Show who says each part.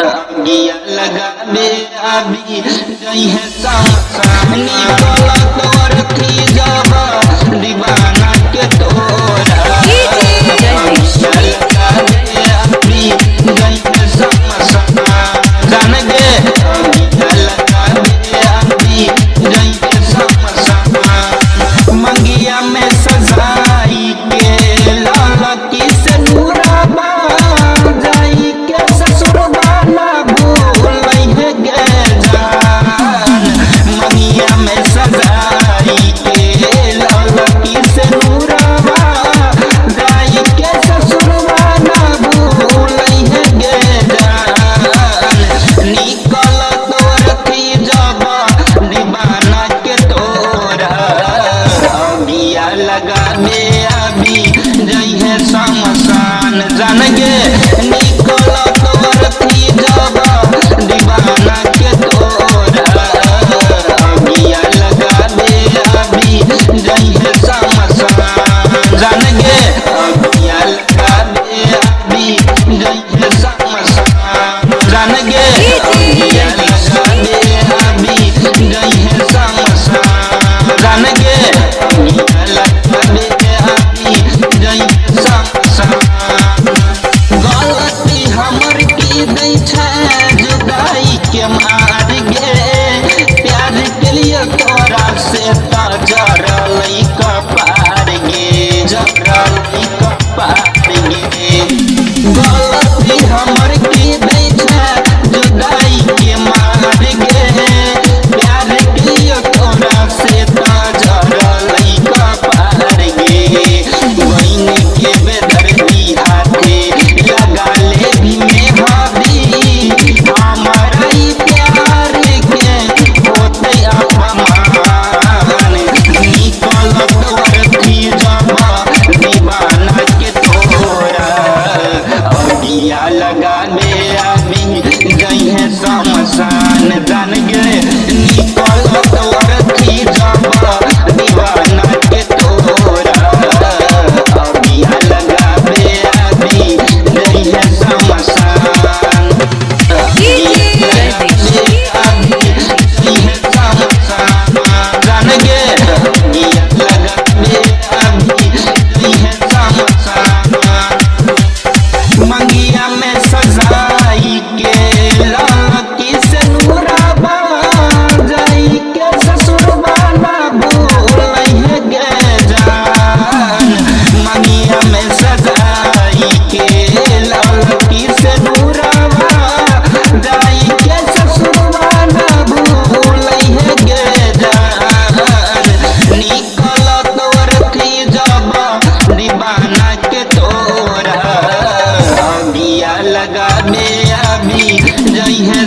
Speaker 1: गिया लगा दे अभी गई है सामसानी वाला तोर थी जावा दीवाना के तोरा गिया लगा दे अभी गई है सामसाना जान गे गिया लगा दे अभी गई है सामसाना मंगिया में सजाई के लाला की से नूराबा जाई के ससुरबा मंगिया में सजाई के लौलकी से नूराबा जाई के ससुरबा ना भूलई है गे जान निकल तोर थी जाबा दीवाना के तोरा गिया लगा दे अभी जई है शमशान जान गे निकल तोर थी जाबा दीवाना के तोरा गिया लगा दे अभी जई है शमशान जान गे गिया लगा दे अभी जई है शमशान जान गे गिया लगा दे अभी जई है शमशान जान गे गिया लगा दे अभी जई है शमशान गलती हमर की दै छै जुदाई के मार गे प्यार के लिए तोरा से त जरलै कपार गे जरलै कपार गे गलती हमर की दै छै जुदाई के मार गे प्यार के लिए तोरा से त जरलै कपार गे बहिन के बेदर्दी हाथे लगा ले भी में भाभी हमारा ही प्यार के होते अपमान निकल तोर थी जाबा दीवाना के तोरा गिया लगा दे अभी गई है शमशान जान गे निकल तोर थी जाबा दीवाना के तोरा गिया लगा दे अभी गई है शमशान जान गे गिया लगा दे अभी गई है शमशान मंगिया में सजाई के लौलकी से नूराबा जाई के ससुरबा ना भूलई है गे जान मंगिया में सजाई के लौलकी से नूराबा जाई के ससुरबा ना भूलई है गे जान निकल तोर थी जाबा दीवाना के तोरा गिया लगा दे अभी जई है